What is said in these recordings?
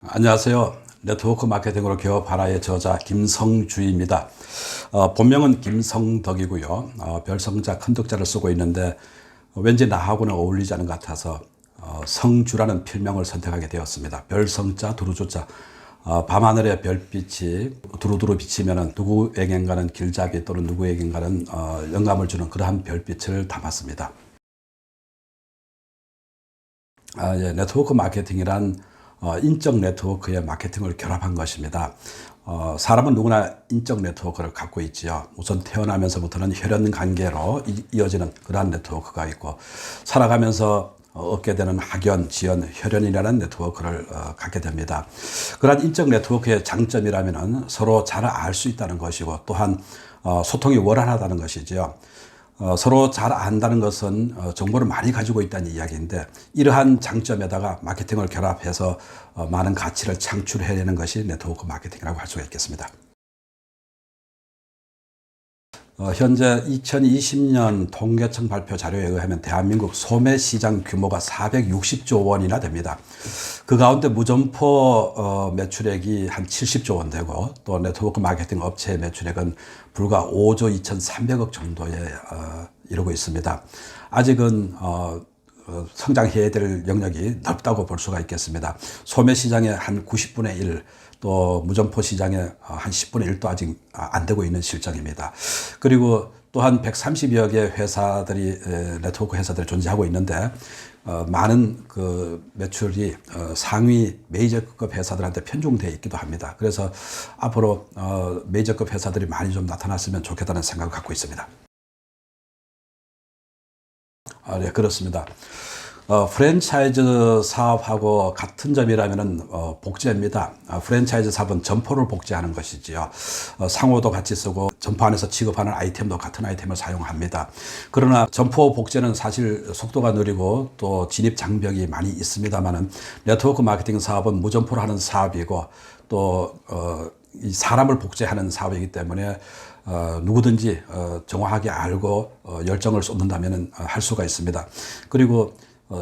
안녕하세요. 네트워크 마케팅으로 기업하라의 저자 김성주입니다. 본명은 김성덕이고요. 별성자 큰덕자를 쓰고 있는데 왠지 나하고는 어울리지 않은 것 같아서 성주라는 필명을 선택하게 되었습니다. 별성자 두루조자. 밤하늘의 별빛이 두루두루 비치면 누구에겐가는 길잡이 또는 누구에겐가는 영감을 주는 그러한 별빛을 담았습니다. 네트워크 마케팅이란 인적 네트워크의 마케팅을 결합한 것입니다. 사람은 누구나 인적 네트워크를 갖고 있지요. 우선 태어나면서부터는 혈연 관계로 이어지는 그러한 네트워크가 있고, 살아가면서 얻게 되는 학연, 지연, 혈연이라는 네트워크를 갖게 됩니다. 그러한 인적 네트워크의 장점이라면 서로 잘 알 수 있다는 것이고, 또한 소통이 원활하다는 것이지요. 서로 잘 안다는 것은 정보를 많이 가지고 있다는 이야기인데, 이러한 장점에다가 마케팅을 결합해서 많은 가치를 창출해내는 것이 네트워크 마케팅이라고 할 수가 있겠습니다. 현재 2020년 통계청 발표 자료에 의하면 대한민국 소매 시장 규모가 460조 원이나 됩니다. 그 가운데 무점포 매출액이 한 70조 원 되고, 또 네트워크 마케팅 업체의 매출액은 불과 5조 2,300억 정도에 이르고 있습니다. 아직은 성장해야 될 영역이 넓다고 볼 수가 있겠습니다. 소매 시장의 한 90분의 1, 또 무점포 시장의 한 10분의 1도 아직 안 되고 있는 실정입니다. 그리고 또한 130여 개 회사들이, 네트워크 회사들이 존재하고 있는데, 많은 그 매출이 상위 메이저급 회사들한테 편중되어 있기도 합니다. 그래서 앞으로 메이저급 회사들이 많이 좀 나타났으면 좋겠다는 생각을 갖고 있습니다. 네, 그렇습니다. 프랜차이즈 사업하고 같은 점이라면 복제입니다. 프랜차이즈 사업은 점포를 복제하는 것이지요. 상호도 같이 쓰고 점포 안에서 취급하는 아이템도 같은 아이템을 사용합니다. 그러나 점포 복제는 사실 속도가 느리고 또 진입 장벽이 많이 있습니다만은, 네트워크 마케팅 사업은 무점포로 하는 사업이고, 또 이 사람을 복제하는 사업이기 때문에 누구든지 정확하게 알고 열정을 쏟는다면 할 수가 있습니다. 그리고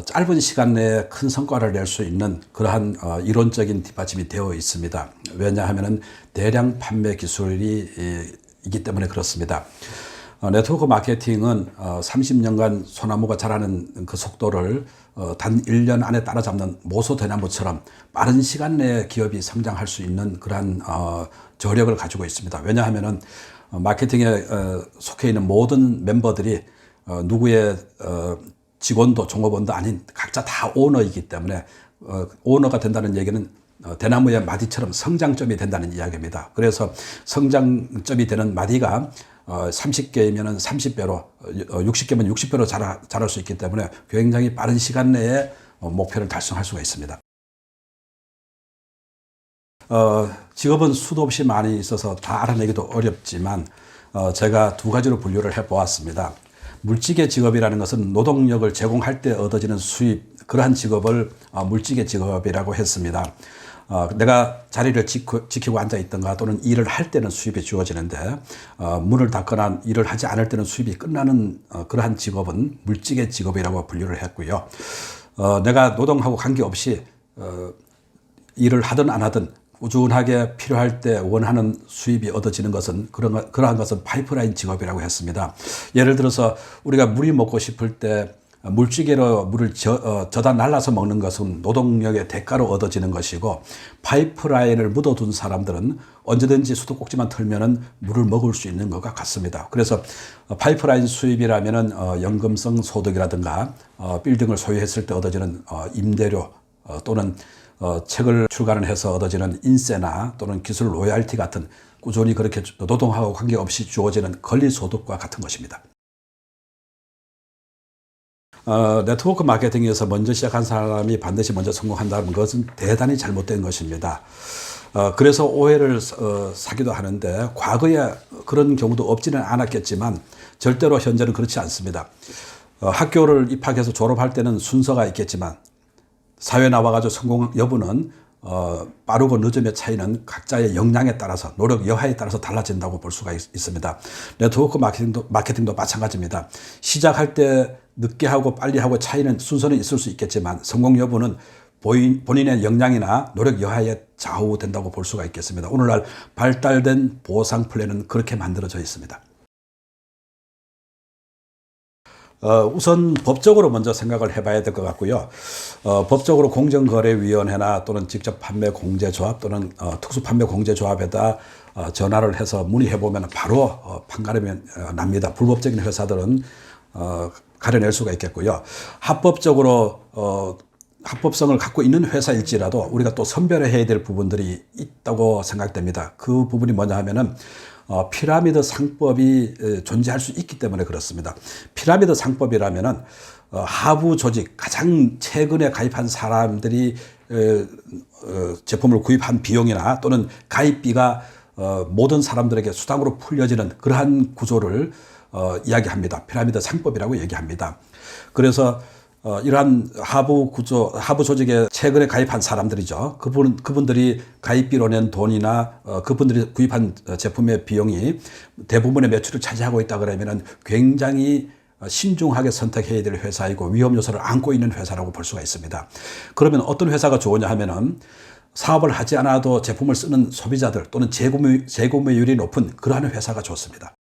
짧은 시간 내에 큰 성과를 낼 수 있는 그러한 이론적인 뒷받침이 되어 있습니다. 왜냐하면 대량 판매 기술이 있기 때문에 그렇습니다. 네트워크 마케팅은 30년간 소나무가 자라는 그 속도를 단 1년 안에 따라잡는 모소대나무처럼 빠른 시간 내에 기업이 성장할 수 있는 그러한 저력을 가지고 있습니다. 왜냐하면 마케팅에 속해 있는 모든 멤버들이 누구의 직원도 종업원도 아닌 각자 다 오너이기 때문에, 오너가 된다는 얘기는 대나무의 마디처럼 성장점이 된다는 이야기입니다. 그래서 성장점이 되는 마디가 30개이면 30배로, 60개면 60배로 자랄 수 있기 때문에 굉장히 빠른 시간 내에 목표를 달성할 수가 있습니다. 직업은 수도 없이 많이 있어서 다 알아내기도 어렵지만, 제가 두 가지로 분류를 해보았습니다. 물지개 직업이라는 것은 노동력을 제공할 때 얻어지는 수입, 그러한 직업을 물지개 직업이라고 했습니다. 내가 자리를 지키고 앉아 있던가 또는 일을 할 때는 수입이 주어지는데, 문을 닫거나 일을 하지 않을 때는 수입이 끝나는 그러한 직업은 물지개 직업이라고 분류를 했고요. 내가 노동하고 관계없이 일을 하든 안 하든 꾸준하게 필요할 때 원하는 수입이 얻어지는 것은, 그러한 것은 파이프라인 직업이라고 했습니다. 예를 들어서 우리가 물이 먹고 싶을 때 물찌개로 물을 저다 날라서 먹는 것은 노동력의 대가로 얻어지는 것이고, 파이프라인을 묻어둔 사람들은 언제든지 수도꼭지만 털면은 물을 먹을 수 있는 것과 같습니다. 그래서 파이프라인 수입이라면은 연금성 소득이라든가 빌딩을 소유했을 때 얻어지는 임대료, 또는 책을 출간을 해서 얻어지는 인세나 또는 기술 로얄티 같은 꾸준히 그렇게 노동하고 관계없이 주어지는 권리소득과 같은 것입니다. 네트워크 마케팅에서 먼저 시작한 사람이 반드시 먼저 성공한다는 것은 대단히 잘못된 것입니다. 그래서 오해를 사기도 하는데, 과거에 그런 경우도 없지는 않았겠지만 절대로 현재는 그렇지 않습니다. 학교를 입학해서 졸업할 때는 순서가 있겠지만, 사회 나와가지고 성공 여부는 빠르고 늦음의 차이는 각자의 역량에 따라서, 노력 여하에 따라서 달라진다고 볼 수가 있습니다. 네트워크 마케팅도 마찬가지입니다. 시작할 때 늦게 하고 빨리 하고 차이는, 순서는 있을 수 있겠지만 성공 여부는 본인의 역량이나 노력 여하에 좌우된다고 볼 수가 있겠습니다. 오늘날 발달된 보상 플랜은 그렇게 만들어져 있습니다. 우선 법적으로 먼저 생각을 해봐야 될 것 같고요. 법적으로 공정거래위원회나 또는 직접 판매공제조합 또는 특수판매공제조합에다 전화를 해서 문의해보면 바로 판가름이 납니다. 불법적인 회사들은 가려낼 수가 있겠고요. 합법성을 갖고 있는 회사일지라도 우리가 또 선별해야 될 부분들이 있다고 생각됩니다. 그 부분이 뭐냐 하면은 피라미드 상법이 존재할 수 있기 때문에 그렇습니다. 피라미드 상법이라면은 하부 조직, 가장 최근에 가입한 사람들이 제품을 구입한 비용이나 또는 가입비가 모든 사람들에게 수당으로 풀려지는 그러한 구조를 이야기합니다. 피라미드 상법이라고 얘기합니다. 그래서 이러한 하부 조직에 최근에 가입한 사람들이죠. 그분들이 가입비로 낸 돈이나 그분들이 구입한 제품의 비용이 대부분의 매출을 차지하고 있다 그러면은 굉장히 신중하게 선택해야 될 회사이고 위험 요소를 안고 있는 회사라고 볼 수가 있습니다. 그러면 어떤 회사가 좋으냐 하면은 사업을 하지 않아도 제품을 쓰는 소비자들 또는 재구매율이 높은 그러한 회사가 좋습니다.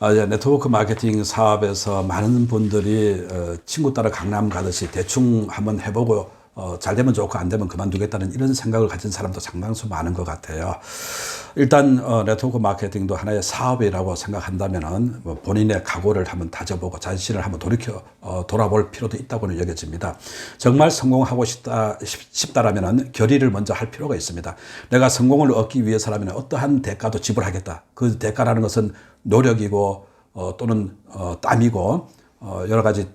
네트워크 마케팅 사업에서 많은 분들이 친구 따라 강남 가듯이 대충 한번 해보고 잘 되면 좋고 안 되면 그만두겠다는 이런 생각을 가진 사람도 상당수 많은 것 같아요. 일단 네트워크 마케팅도 하나의 사업이라고 생각한다면은 본인의 각오를 한번 다져보고 자신을 한번 돌아볼 필요도 있다고는 여겨집니다. 정말 성공하고 싶다라면은 결의를 먼저 할 필요가 있습니다. 내가 성공을 얻기 위해서라면 어떠한 대가도 지불하겠다. 그 대가라는 것은 노력이고 또는 땀이고 여러 가지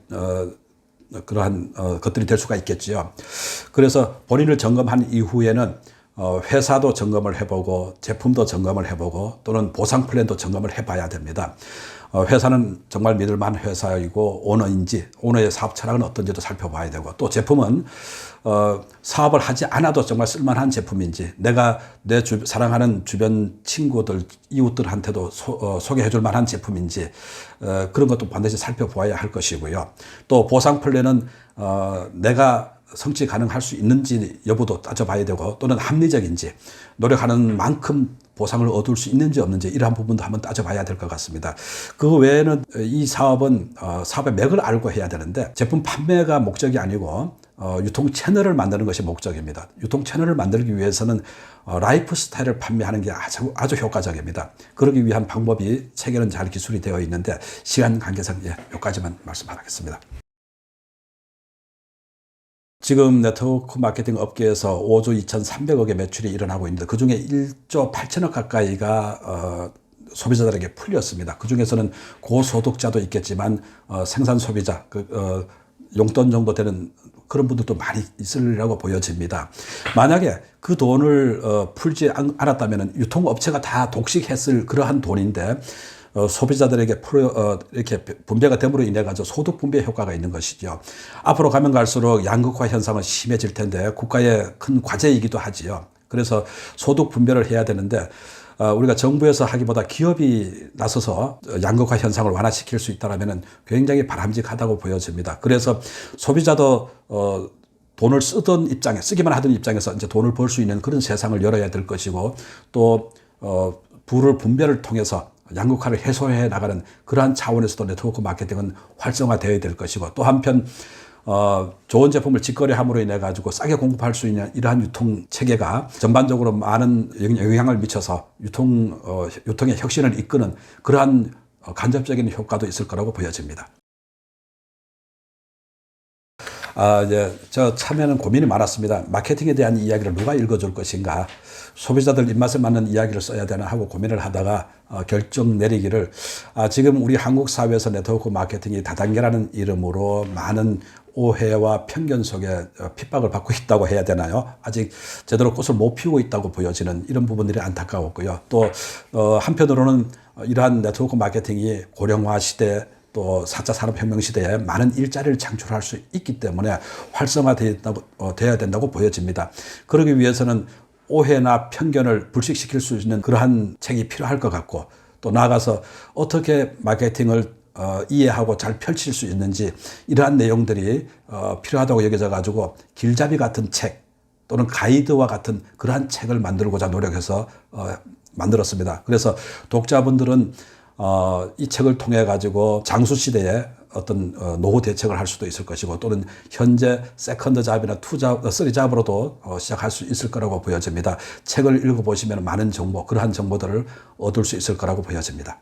그러한 것들이 될 수가 있겠지요. 그래서 본인을 점검한 이후에는 회사도 점검을 해보고 제품도 점검을 해보고 또는 보상 플랜도 점검을 해봐야 됩니다. 회사는 정말 믿을만한 회사이고 오너의 사업 철학은 어떤지도 살펴봐야 되고 또 제품은 사업을 하지 않아도 정말 쓸만한 제품인지 내가 사랑하는 주변 친구들, 이웃들한테도 소개해 줄 만한 제품인지 그런 것도 반드시 살펴보아야 할 것이고요. 또 보상 플랜은 내가 성취 가능할 수 있는지 여부도 따져봐야 되고 또는 합리적인지 노력하는 만큼 보상을 얻을 수 있는지 없는지 이러한 부분도 한번 따져봐야 될 것 같습니다. 그 외에는 이 사업은 사업의 맥을 알고 해야 되는데 제품 판매가 목적이 아니고 유통 채널을 만드는 것이 목적입니다. 유통 채널을 만들기 위해서는 라이프 스타일을 판매하는 게 아주 효과적입니다. 그러기 위한 방법이 체계는 잘 기술이 되어 있는데 시간 관계상 여기까지만 말씀하겠습니다. 지금 네트워크 마케팅 업계에서 5조 2,300억의 매출이 일어나고 있는데 그중에 1조 8천억 가까이가 소비자들에게 풀렸습니다. 그중에서는 고소득자도 있겠지만 생산 소비자, 용돈 정도 되는 그런 분들도 많이 있으리라고 보여집니다. 만약에 그 돈을 풀지 않았다면 유통업체가 다 독식했을 그러한 돈인데 소비자들에게 이렇게 분배가 됨으로 인해 가지고 소득 분배 효과가 있는 것이죠. 앞으로 가면 갈수록 양극화 현상은 심해질 텐데 국가의 큰 과제이기도 하지요. 그래서 소득 분배를 해야 되는데 우리가 정부에서 하기보다 기업이 나서서 양극화 현상을 완화시킬 수 있다면 굉장히 바람직하다고 보여집니다. 그래서 소비자도 돈을 쓰기만 하던 입장에서 이제 돈을 벌 수 있는 그런 세상을 열어야 될 것이고 또 부를 분배를 통해서 양극화를 해소해 나가는 그러한 차원에서도 네트워크 마케팅은 활성화되어야 될 것이고 또 한편 좋은 제품을 직거래함으로 인해 가지고 싸게 공급할 수 있는 이러한 유통 체계가 전반적으로 많은 영향을 미쳐서 유통의 혁신을 이끄는 그러한 간접적인 효과도 있을 거라고 보여집니다. 저 참여는 고민이 많았습니다. 마케팅에 대한 이야기를 누가 읽어줄 것인가, 소비자들 입맛에 맞는 이야기를 써야 되나 하고 고민을 하다가 결정 내리기를 지금 우리 한국 사회에서 네트워크 마케팅이 다단계라는 이름으로 많은 오해와 편견 속에 핍박을 받고 있다고 해야 되나요? 아직 제대로 꽃을 못 피우고 있다고 보여지는 이런 부분들이 안타까웠고요. 또 한편으로는 이러한 네트워크 마케팅이 고령화 시대 또 4차 산업혁명 시대에 많은 일자리를 창출할 수 있기 때문에 활성화되어야 된다고 보여집니다. 그러기 위해서는 오해나 편견을 불식시킬 수 있는 그러한 책이 필요할 것 같고 또 나아가서 어떻게 마케팅을 이해하고 잘 펼칠 수 있는지 이러한 내용들이 필요하다고 여겨져 가지고 길잡이 같은 책 또는 가이드와 같은 그러한 책을 만들고자 노력해서 만들었습니다. 그래서 독자분들은 이 책을 통해 가지고 장수 시대에 어떤 노후 대책을 할 수도 있을 것이고 또는 현재 세컨드 잡이나 쓰리 잡으로도 시작할 수 있을 거라고 보여집니다. 책을 읽어보시면 많은 정보, 그러한 정보들을 얻을 수 있을 거라고 보여집니다.